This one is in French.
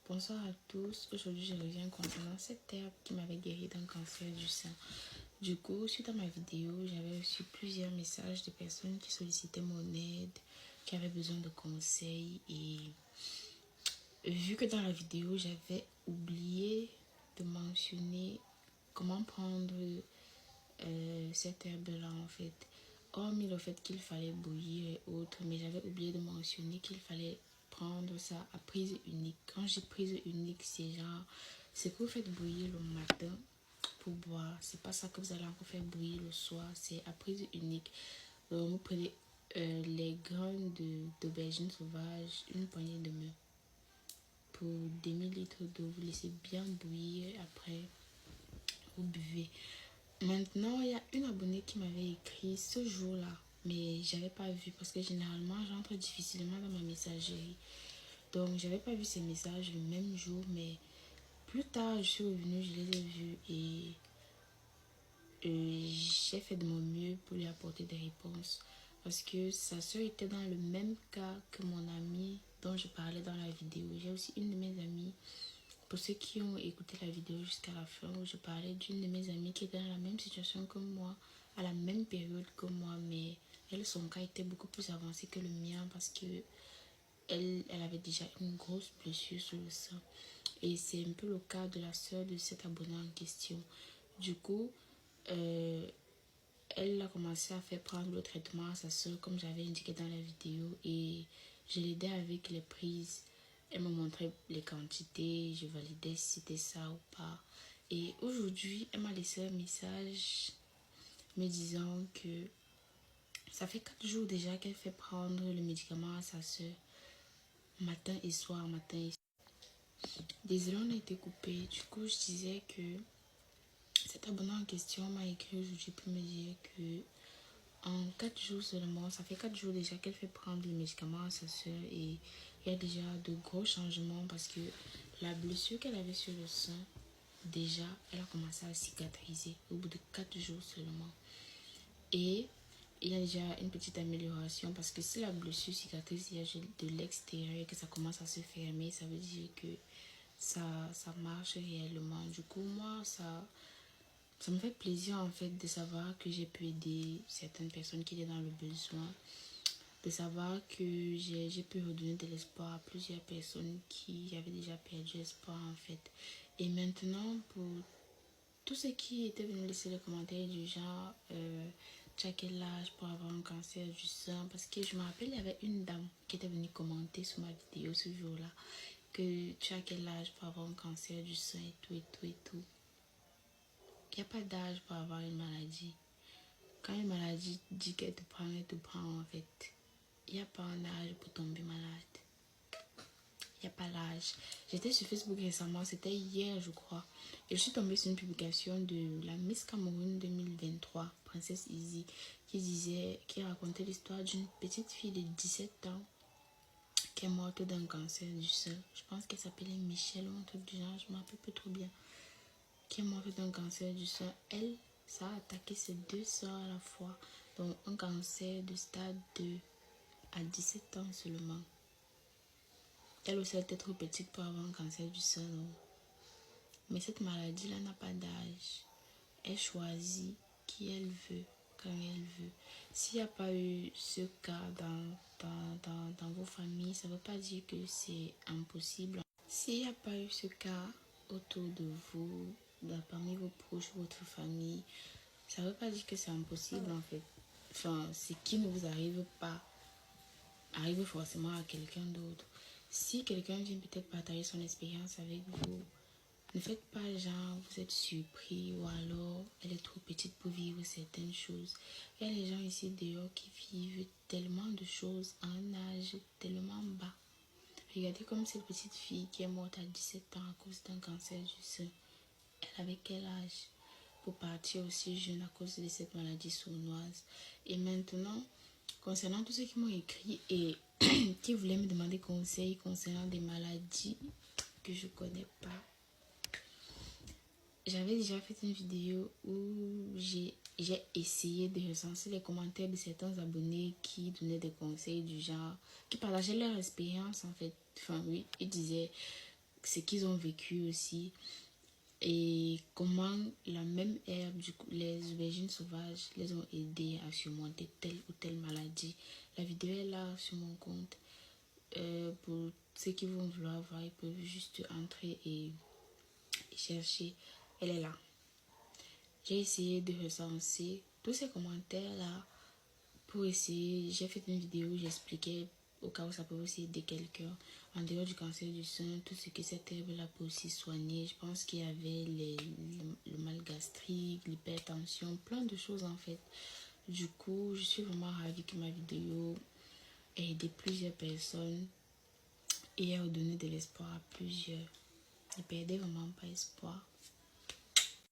Bonsoir à tous. Aujourd'hui, je reviens concernant cette herbe qui m'avait guéri d'un cancer du sein. Du coup, suite à ma vidéo, j'avais reçu plusieurs messages de personnes qui sollicitaient mon aide, qui avaient besoin de conseils. Et vu que dans la vidéo, j'avais oublié de mentionner comment prendre cette herbe-là en fait. Hormis le fait qu'il fallait bouillir et autres, mais j'avais oublié de mentionner qu'il fallait prendre ça à prise unique. Quand j'ai prise unique, c'est genre, c'est que vous faites bouillir le matin pour boire. C'est pas ça que vous allez encore faire bouillir le soir, c'est à prise unique. Donc vous prenez les graines d'aubergine sauvage, une poignée de main. Pour 2000 litres d'eau, vous laissez bien bouillir, après vous buvez. Maintenant, il y a une abonnée qui m'avait écrit ce jour-là, mais j'avais pas vu parce que généralement j'entre difficilement dans ma messagerie. Donc j'avais pas vu ces messages le même jour, mais plus tard je suis revenue, je les ai vus et j'ai fait de mon mieux pour lui apporter des réponses. Parce que sa soeur était dans le même cas que mon amie dont je parlais dans la vidéo. J'ai aussi une de mes amies, pour ceux qui ont écouté la vidéo jusqu'à la fin, où je parlais d'une de mes amies qui était dans la même situation que moi, à la même période que moi, mais elle, son cas était beaucoup plus avancé que le mien parce que elle avait déjà une grosse blessure sur le sein. Et c'est un peu le cas de la soeur de cet abonné en question. Du coup, elle a commencé à faire prendre le traitement à sa soeur comme j'avais indiqué dans la vidéo et je l'aidais avec les prises. Elle me montrait les quantités, je validais si c'était ça ou pas. Et aujourd'hui, elle m'a laissé un message me disant que ça fait 4 jours déjà qu'elle fait prendre le médicament à sa soeur, matin et soir, matin et soir. Désolée, on a été coupé. Du coup, je disais que cet abonné en question m'a écrit aujourd'hui pour me dire que en 4 jours seulement, ça fait 4 jours déjà qu'elle fait prendre le médicament à sa soeur et il y a déjà de gros changements parce que la blessure qu'elle avait sur le sein, déjà, elle a commencé à cicatriser au bout de 4 jours seulement. Et il y a déjà une petite amélioration parce que si la blessure cicatrise de l'extérieur et que ça commence à se fermer, ça veut dire que ça marche réellement. Du coup, moi, ça me fait plaisir en fait de savoir que j'ai pu aider certaines personnes qui étaient dans le besoin, de savoir que j'ai pu redonner de l'espoir à plusieurs personnes qui avaient déjà perdu espoir en fait. Et maintenant, pour tous ceux qui étaient venus laisser les commentaires du genre tu as quel âge pour avoir un cancer du sein, parce que je me rappelle il y avait une dame qui était venue commenter sur ma vidéo ce jour-là que tu as quel âge pour avoir un cancer du sein et tout et tout et tout. Il n'y a pas d'âge pour avoir une maladie. Quand une maladie dit qu'elle te prend, elle te prend en fait. Il n'y a pas un âge pour tomber malade. Il n'y a pas l'âge. J'étais sur Facebook récemment, c'était hier je crois. Et je suis tombée sur une publication de la Miss Cameroun 2023, Princesse Easy, qui racontait l'histoire d'une petite fille de 17 ans qui est morte d'un cancer du sein. Je pense qu'elle s'appelait Michelle ou un truc du genre, je ne me rappelle plus trop bien. Qui est morte d'un cancer du sein. Elle, ça a attaqué ses 2 soeurs à la fois. Donc un cancer de stade 2 à 17 ans seulement. Elle aussi, elle était trop petite pour avoir un cancer du sein. Non? Mais cette maladie-là n'a pas d'âge. Elle choisit qui elle veut, quand elle veut. S'il n'y a pas eu ce cas dans vos familles, ça ne veut pas dire que c'est impossible. S'il n'y a pas eu ce cas autour de vous, parmi vos proches, votre famille, ça ne veut pas dire que c'est impossible en fait. Enfin, ce qui ne vous arrive pas arrive forcément à quelqu'un d'autre. Si quelqu'un vient peut-être partager son expérience avec vous, ne faites pas genre vous êtes surpris ou alors elle est trop petite pour vivre certaines choses. Il y a des gens ici dehors qui vivent tellement de choses à un âge tellement bas. Regardez comme cette petite fille qui est morte à 17 ans à cause d'un cancer du sein. Elle avait quel âge pour partir aussi jeune à cause de cette maladie sournoise? Et maintenant, concernant tous ceux qui m'ont écrit et qui voulaient me demander conseil concernant des maladies que je connais pas, j'avais déjà fait une vidéo où j'ai essayé de recenser les commentaires de certains abonnés qui donnaient des conseils du genre, qui partageaient leur expérience en fait. Enfin oui, ils disaient ce qu'ils ont vécu aussi. Et comment la même herbe, du coup, les aubergines sauvages les ont aidés à surmonter telle ou telle maladie. La vidéo est là sur mon compte. Pour ceux qui vont vouloir voir, ils peuvent juste entrer et chercher. Elle est là. J'ai essayé de recenser tous ces commentaires-là pour essayer. J'ai fait une vidéo où j'expliquais au cas où ça peut aussi aider quelqu'un. En dehors du cancer du sein, tout ce que cette herbe-là peut aussi soigner. Je pense qu'il y avait le mal gastrique, l'hypertension, plein de choses en fait. Du coup, je suis vraiment ravie que ma vidéo ait aidé plusieurs personnes et ait redonné de l'espoir à plusieurs. Ne perdez vraiment pas espoir.